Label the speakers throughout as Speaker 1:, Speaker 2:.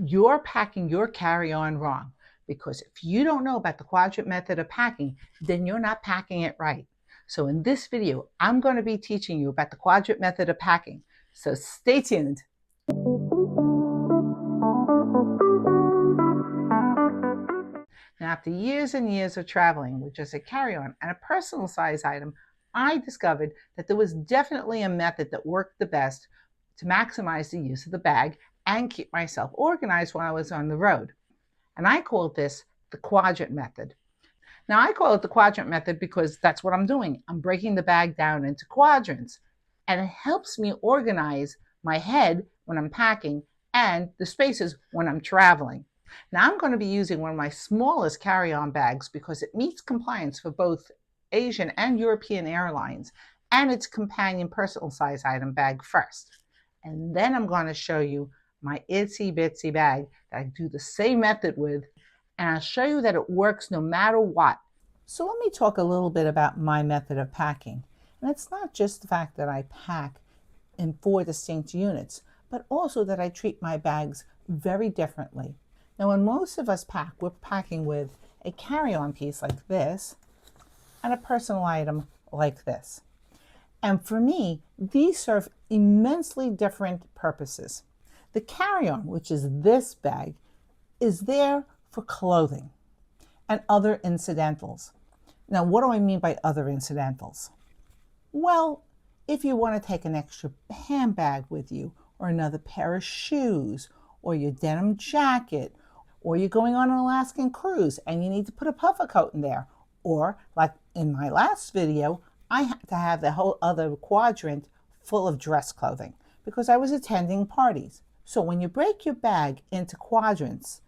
Speaker 1: you're packing your carry-on wrong, because if you don't know about the quadrant method of packing, then you're not packing it right. So in this video, I'm going to be teaching you about the quadrant method of packing. So stay tuned. Now, after years and years of traveling with just a carry-on and a personal size item, I discovered that there was definitely a method that worked the best to maximize the use of the bag and keep myself organized while I was on the road. And I called this the quadrant method. Now, I call it the quadrant method because that's what I'm doing. I'm breaking the bag down into quadrants, and it helps me organize my head when I'm packing and the spaces when I'm traveling. Now, I'm going to be using one of my smallest carry-on bags because it meets compliance for both Asian and European airlines, and its companion personal size item bag first. And then I'm going to show you my itsy bitsy bag that I do the same method with, and I'll show you that it works no matter what. So let me talk a little bit about my method of packing. And it's not just the fact that I pack in 4 distinct units, but also that I treat my bags very differently. Now, when most of us pack, we're packing with a carry-on piece like this and a personal item like this. And for me, these serve immensely different purposes. The carry-on, which is this bag, is there for clothing and other incidentals. Now, what do I mean by other incidentals? Well, if you want to take an extra handbag with you, or another pair of shoes, or your denim jacket, or you're going on an Alaskan cruise and you need to put a puffer coat in there, or like in my last video, I had to have the whole other quadrant full of dress clothing because I was attending parties. So when you break your bag into quadrants,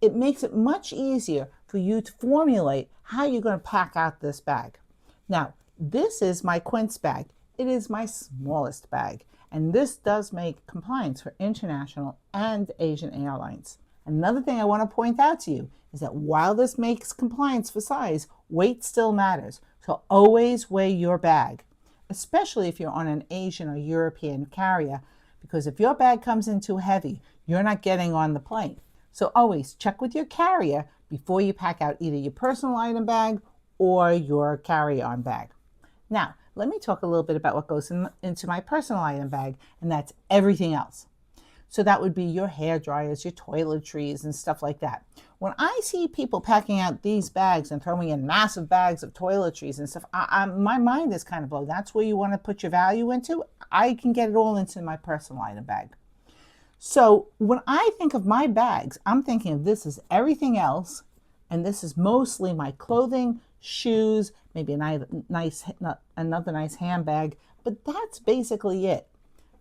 Speaker 1: it makes it much easier for you to formulate how you're going to pack out this bag. Now, this is my quince bag. It is my smallest bag, and this does make compliance for international and Asian airlines. Another thing I want to point out to you is that while this makes compliance for size, weight still matters. So always weigh your bag, especially if you're on an Asian or European carrier, because if your bag comes in too heavy, you're not getting on the plane. So always check with your carrier before you pack out either your personal item bag or your carry-on bag. Now, let me talk a little bit about what goes into my personal item bag, and that's everything else. So that would be your hair dryers, your toiletries, and stuff like that. When I see people packing out these bags and throwing in massive bags of toiletries and stuff, my mind is kind of blown. That's where you want to put your value into? I can get it all into my personal item bag. So when I think of my bags, I'm thinking of this as everything else, and this is mostly my clothing, shoes, maybe another nice handbag, but that's basically it.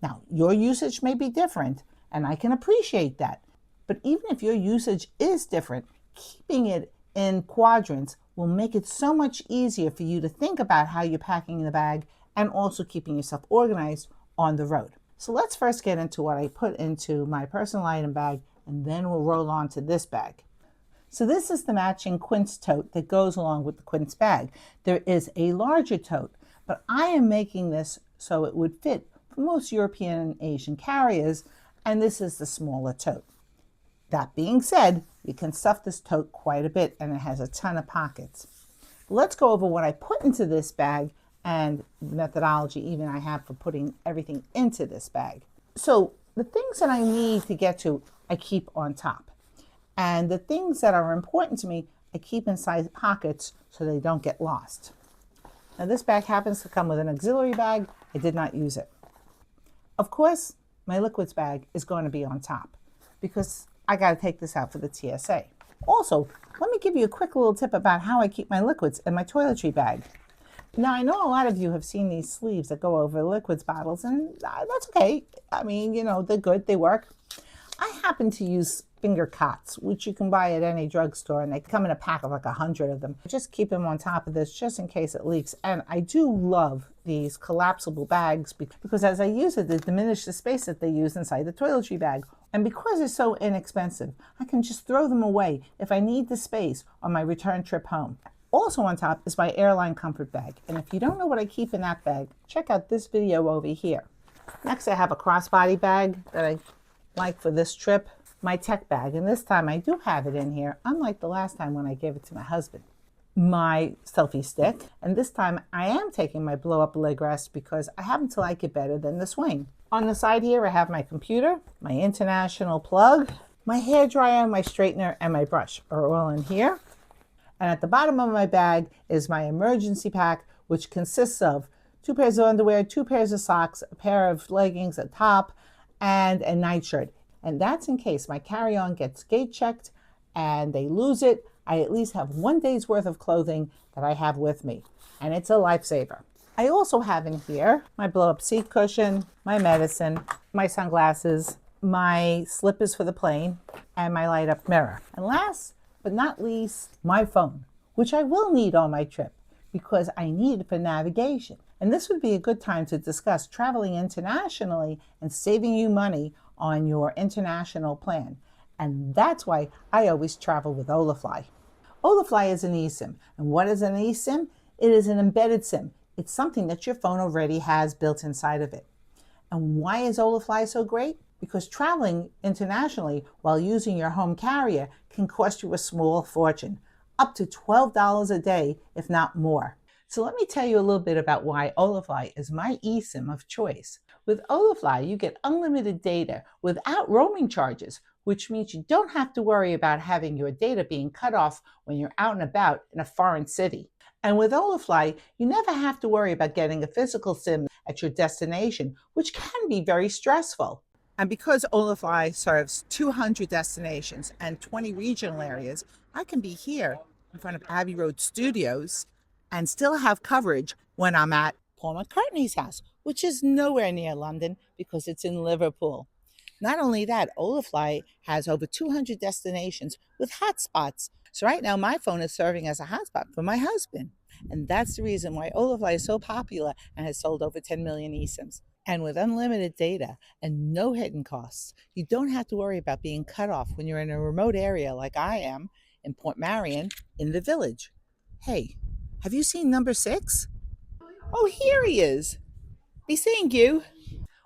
Speaker 1: Now, your usage may be different, and I can appreciate that. But even if your usage is different, keeping it in quadrants will make it so much easier for you to think about how you're packing the bag and also keeping yourself organized on the road. So let's first get into what I put into my personal item bag, and then we'll roll on to this bag. So this is the matching quince tote that goes along with the quince bag. There is a larger tote, but I am making this so it would fit for most European and Asian carriers, and this is the smaller tote. That being said, you can stuff this tote quite a bit, and it has a ton of pockets. Let's go over what I put into this bag and the methodology even I have for putting everything into this bag. So the things that I need to get to, I keep on top. And the things that are important to me, I keep inside pockets so they don't get lost. Now this bag happens to come with an auxiliary bag. I did not use it. Of course, my liquids bag is going to be on top because I got to take this out for the TSA. Also, let me give you a quick little tip about how I keep my liquids in my toiletry bag. Now, I know a lot of you have seen these sleeves that go over liquids bottles, and that's okay. I mean, you know, they're good, they work. I happen to use finger cots, which you can buy at any drugstore, and they come in a pack of like 100 of them. Just keep them on top of this just in case it leaks. And I do love these collapsible bags because as I use it, they diminish the space that they use inside the toiletry bag. And because they're so inexpensive, I can just throw them away if I need the space on my return trip home. Also on top is my airline comfort bag. And if you don't know what I keep in that bag, check out this video over here. Next, I have a crossbody bag that I like for this trip. my tech bag, and this time I do have it in here, unlike the last time when I gave it to my husband. My selfie stick, and this time I am taking my blow up leg rest because I happen to like it better than the swing. On the side here I have my computer, my international plug, my hair dryer, my straightener, and my brush are all in here. And at the bottom of my bag is my emergency pack, which consists of 2 pairs of underwear, 2 pairs of socks, a pair of leggings, a top, and a nightshirt. And that's in case my carry-on gets gate checked and they lose it. I at least have 1 day's worth of clothing that I have with me, and it's a lifesaver. I also have in here my blow-up seat cushion, my medicine, my sunglasses, my slippers for the plane, and my light-up mirror. And last but not least, my phone, which I will need on my trip because I need it for navigation. And this would be a good time to discuss traveling internationally and saving you money on your international plan. And that's why I always travel with Olafly. Olafly is an eSIM. And what is an eSIM? It is an embedded SIM. It's something that your phone already has built inside of it. And why is Olafly so great? Because traveling internationally while using your home carrier can cost you a small fortune, up to $12 a day, if not more. So let me tell you a little bit about why Olafly is my eSIM of choice. With Olafly, you get unlimited data without roaming charges, which means you don't have to worry about having your data being cut off when you're out and about in a foreign city. And with Olafly, you never have to worry about getting a physical SIM at your destination, which can be very stressful. And because Olafly serves 200 destinations and 20 regional areas, I can be here in front of Abbey Road Studios and still have coverage when I'm at Paul McCartney's house, which is nowhere near London because it's in Liverpool. Not only that, Olafly has over 200 destinations with hotspots. So right now my phone is serving as a hotspot for my husband. And that's the reason why Olafly is so popular and has sold over 10 million eSIMs. And with unlimited data and no hidden costs, you don't have to worry about being cut off when you're in a remote area like I am in Port Marion in the Village. Hey, have you seen number 6? Oh, here he is. Be seeing you.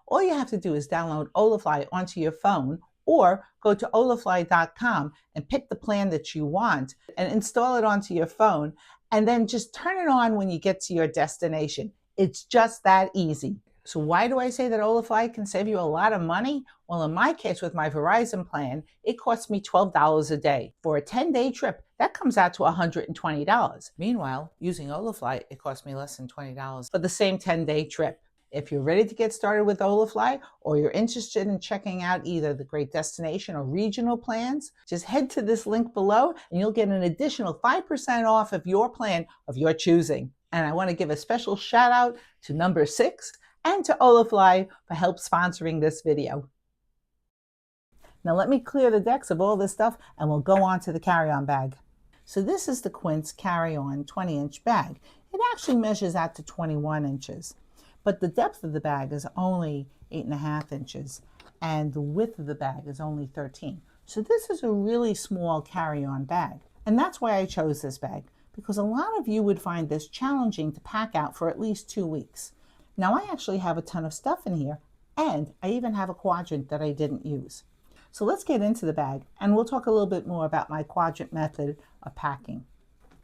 Speaker 1: All you have to do is download Olafly onto your phone or go to olafly.com and pick the plan that you want and install it onto your phone, and then just turn it on when you get to your destination. It's just that easy. So why do I say that Olafly can save you a lot of money? Well, in my case with my Verizon plan, it costs me $12 a day. For a 10-day trip, that comes out to $120. Meanwhile, using Olafly, it costs me less than $20 for the same 10-day trip. If you're ready to get started with Olafly, or you're interested in checking out either the great destination or regional plans, just head to this link below and you'll get an additional 5% off of your plan of your choosing. And I want to give a special shout out to number 6 and to Olafly for help sponsoring this video. Now let me clear the decks of all this stuff and we'll go on to the carry-on bag. So this is the Quince carry-on 20-inch bag. It actually measures out to 21 inches. But the depth of the bag is only 8.5 inches and the width of the bag is only 13. So this is a really small carry-on bag. And that's why I chose this bag, because a lot of you would find this challenging to pack out for at least 2 weeks. Now I actually have a ton of stuff in here, and I even have a quadrant that I didn't use. So let's get into the bag and we'll talk a little bit more about my quadrant method of packing.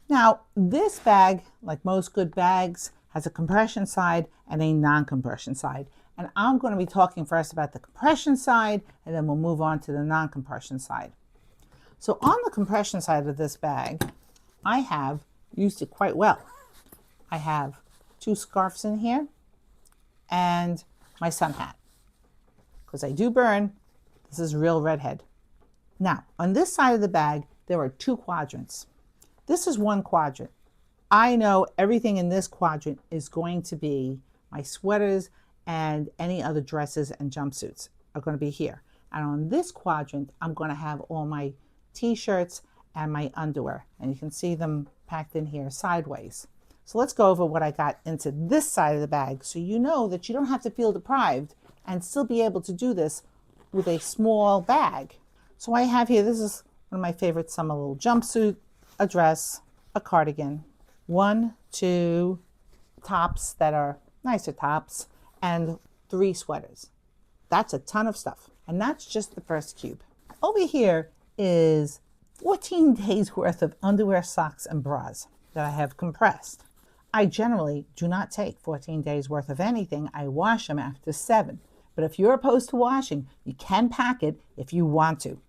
Speaker 1: Now this bag, like most good bags, has a compression side and a non-compression side. And I'm going to be talking first about the compression side, and then we'll move on to the non-compression side. So on the compression side of this bag, I have used it quite well. I have 2 scarves in here and my sun hat, because I do burn. This is real redhead. Now, on this side of the bag, there are 2 quadrants. This is one quadrant. I know everything in this quadrant is going to be my sweaters and any other dresses and jumpsuits are going to be here. And on this quadrant, I'm going to have all my t-shirts and my underwear. And you can see them packed in here sideways. So let's go over what I got into this side of the bag so you know that you don't have to feel deprived and still be able to do this with a small bag. So I have here, this is one of my favorite summer little jumpsuit, a dress, a cardigan, 1, 2 tops that are nicer tops, and 3 sweaters. That's a ton of stuff. And that's just the first cube. Over here is 14 days worth of underwear, socks, and bras that I have compressed. I generally do not take 14 days worth of anything. I wash them after 7. But if you're opposed to washing, you can pack it if you want to.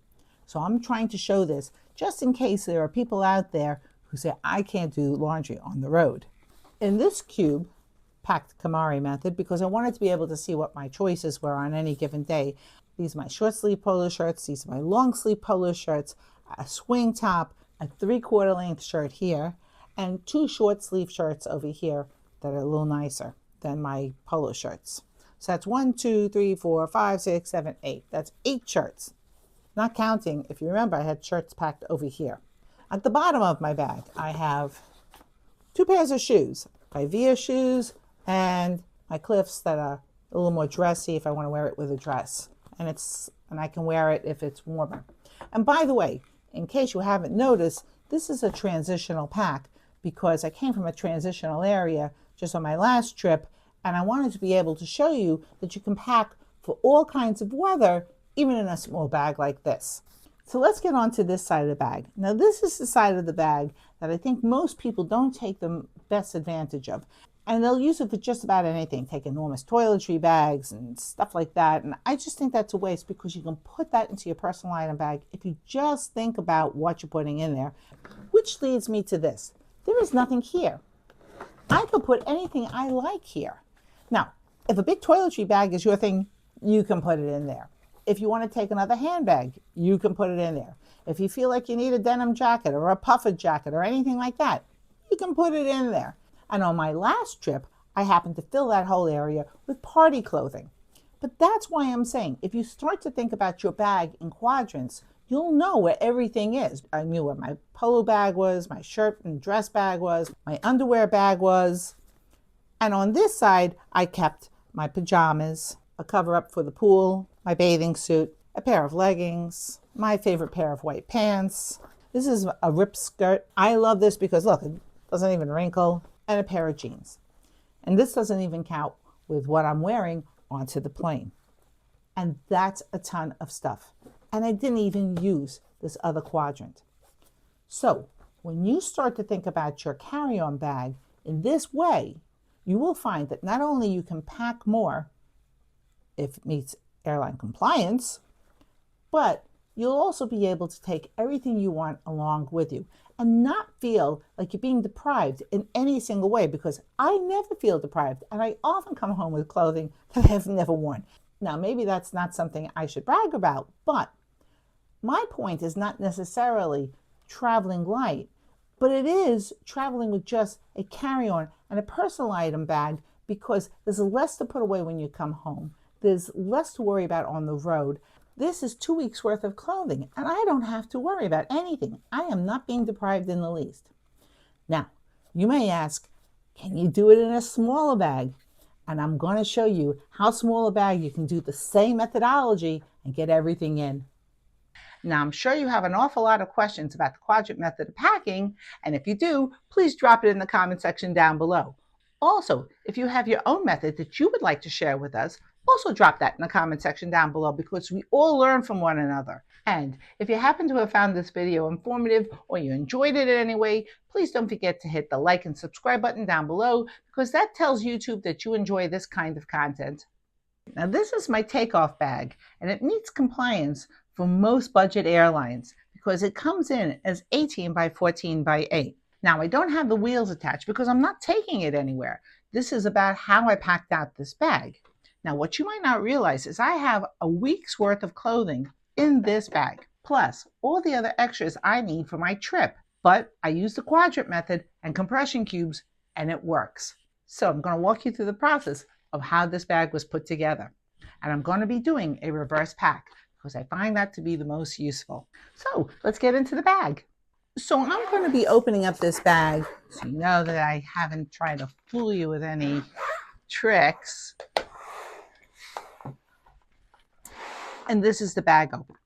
Speaker 1: So I'm trying to show this just in case there are people out there who say, I can't do laundry on the road. In this cube, packed Quadrant Method, because I wanted to be able to see what my choices were on any given day. These are my short sleeve polo shirts, these are my long sleeve polo shirts, a swing top, a 3/4 length shirt here, and 2 short sleeve shirts over here that are a little nicer than my polo shirts. So that's 1, 2, 3, 4, 5, 6, 7, 8. That's 8 shirts. Not counting, if you remember, I had shirts packed over here. At the bottom of my bag, I have 2 pairs of shoes, my Via shoes and my Cliffs that are a little more dressy if I want to wear it with a dress. And I can wear it if it's warmer. And by the way, in case you haven't noticed, this is a transitional pack because I came from a transitional area just on my last trip, and I wanted to be able to show you that you can pack for all kinds of weather, even in a small bag like this. So let's get on to this side of the bag. Now this is the side of the bag that I think most people don't take the best advantage of. And they'll use it for just about anything, take enormous toiletry bags and stuff like that. And I just think that's a waste because you can put that into your personal item bag if you just think about what you're putting in there. Which leads me to this. There is nothing here. I could put anything I like here. Now, if a big toiletry bag is your thing, you can put it in there. If you want to take another handbag, you can put it in there. If you feel like you need a denim jacket or a puffer jacket or anything like that, you can put it in there. And on my last trip, I happened to fill that whole area with party clothing. But that's why I'm saying, if you start to think about your bag in quadrants, you'll know where everything is. I knew where my polo bag was, my shirt and dress bag was, my underwear bag was. And on this side, I kept my pajamas, a cover-up for the pool, my bathing suit, a pair of leggings, my favorite pair of white pants. This is a ripped skirt. I love this because, look, it doesn't even wrinkle. And a pair of jeans. And this doesn't even count with what I'm wearing onto the plane. And that's a ton of stuff. And I didn't even use this other quadrant. So when you start to think about your carry-on bag in this way, you will find that not only you can pack more if it meets airline compliance, but you'll also be able to take everything you want along with you and not feel like you're being deprived in any single way, because I never feel deprived and I often come home with clothing that I've never worn. Now, maybe that's not something I should brag about, but my point is not necessarily traveling light, but it is traveling with just a carry-on and a personal item bag, because there's less to put away when you come home. There's less to worry about on the road. This is 2 weeks worth of clothing, and I don't have to worry about anything. I am not being deprived in the least. Now, you may ask, can you do it in a smaller bag? And I'm going to show you how small a bag you can do the same methodology and get everything in. Now, I'm sure you have an awful lot of questions about the quadrant method of packing, and if you do, please drop it in the comment section down below. Also, if you have your own method that you would like to share with us, also drop that in the comment section down below, because we all learn from one another. And if you happen to have found this video informative or you enjoyed it in any way, please don't forget to hit the like and subscribe button down below, because that tells YouTube that you enjoy this kind of content. Now, this is my takeoff bag, and it meets compliance for most budget airlines because it comes in as 18 by 14 by 8. Now, I don't have the wheels attached because I'm not taking it anywhere. This is about how I packed out this bag. Now, what you might not realize is I have a week's worth of clothing in this bag, plus all the other extras I need for my trip. But I use the quadrant method and compression cubes, and it works. So I'm going to walk you through the process of how this bag was put together. And I'm going to be doing a reverse pack because I find that to be the most useful. So let's get into the bag. So I'm going to be opening up this bag so you know that I haven't tried to fool you with any tricks. And this is the bag opener.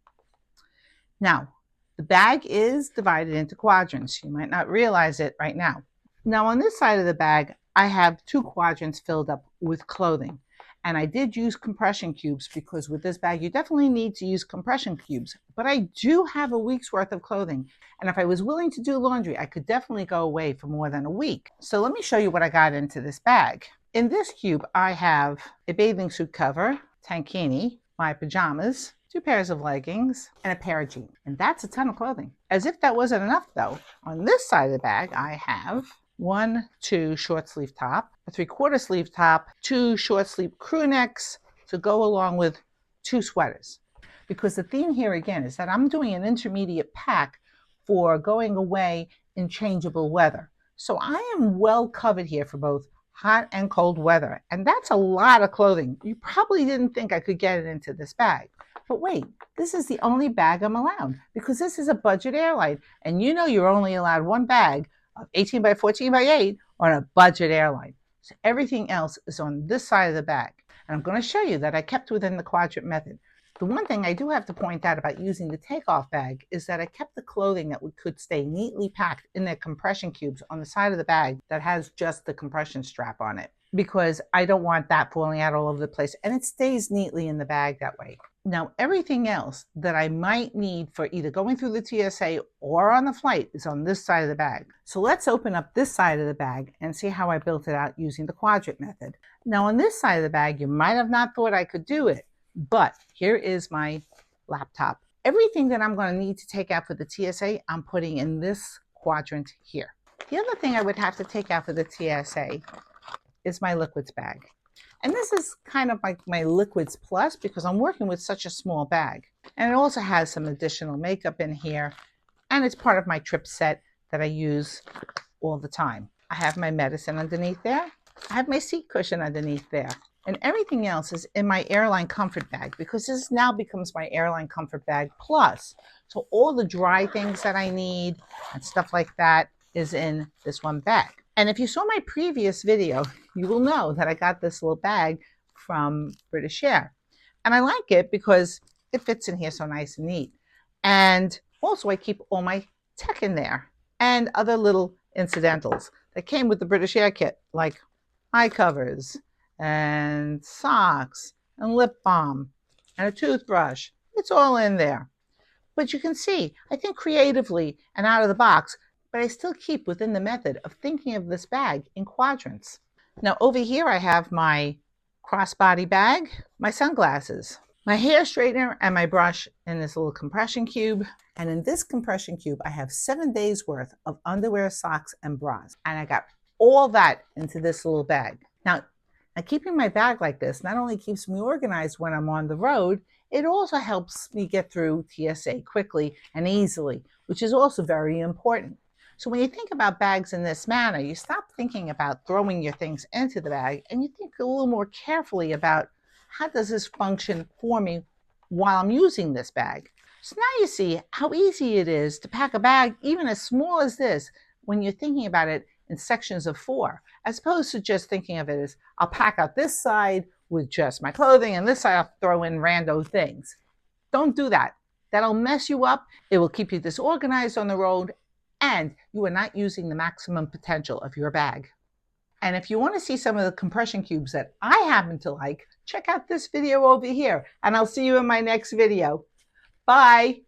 Speaker 1: Now, the bag is divided into quadrants. You might not realize it right now. Now, on this side of the bag, I have 2 quadrants filled up with clothing. And I did use compression cubes because with this bag, you definitely need to use compression cubes. But I do have a week's worth of clothing. And if I was willing to do laundry, I could definitely go away for more than a week. So let me show you what I got into this bag. In this cube, I have a bathing suit cover, tankini, my pajamas, 2 pairs of leggings, and a pair of jeans. And that's a ton of clothing. As if that wasn't enough though, on this side of the bag, I have 1, 2 short sleeve top, a 3/4 sleeve top, 2 short sleeve crew necks to go along with 2 sweaters. Because the theme here again is that I'm doing an intermediate pack for going away in changeable weather. So I am well covered here for both hot and cold weather. And that's a lot of clothing. You probably didn't think I could get it into this bag. But wait, this is the only bag I'm allowed because this is a budget airline. And you know you're only allowed one bag of 18 by 14 by 8 on a budget airline. So everything else is on this side of the bag. And I'm going to show you that I kept within the quadrant method. The one thing I do have to point out about using the takeoff bag is that I kept the clothing that could stay neatly packed in their compression cubes on the side of the bag that has just the compression strap on it, because I don't want that falling out all over the place, and it stays neatly in the bag that way. Now, everything else that I might need for either going through the TSA or on the flight is on this side of the bag. So let's open up this side of the bag and see how I built it out using the quadrant method. Now, on this side of the bag, you might have not thought I could do it, but here is my laptop. Everything that I'm going to need to take out for the TSA, I'm putting in this quadrant here. The other thing I would have to take out for the TSA is my liquids bag. And this is kind of like my liquids plus because I'm working with such a small bag. And it also has some additional makeup in here. And it's part of my trip set that I use all the time. I have my medicine underneath there. I have my seat cushion underneath there. And everything else is in my airline comfort bag because this now becomes my airline comfort bag plus. So all the dry things that I need and stuff like that is in this one bag. And if you saw my previous video, you will know that I got this little bag from British Air. And I like it because it fits in here so nice and neat. And also I keep all my tech in there and other little incidentals that came with the British Air kit, like eye covers and socks and lip balm and a toothbrush. It's all in there. But you can see, I think creatively and out of the box, but I still keep within the method of thinking of this bag in quadrants. Now over here I have my crossbody bag, my sunglasses, my hair straightener, and my brush in this little compression cube. And in this compression cube, I have 7 days worth of underwear, socks, and bras. And I got all that into this little bag. Now keeping my bag like this not only keeps me organized when I'm on the road, it also helps me get through TSA quickly and easily, which is also very important. So when you think about bags in this manner, you stop thinking about throwing your things into the bag and you think a little more carefully about how does this function for me while I'm using this bag. So now you see how easy it is to pack a bag even as small as this when you're thinking about it in sections of 4, as opposed to just thinking of it as I'll pack out this side with just my clothing and this side I'll throw in rando things. Don't do that. That'll mess you up. It will keep you disorganized on the road, and you are not using the maximum potential of your bag. And if you want to see some of the compression cubes that I happen to like, check out this video over here, and I'll see you in my next video. Bye.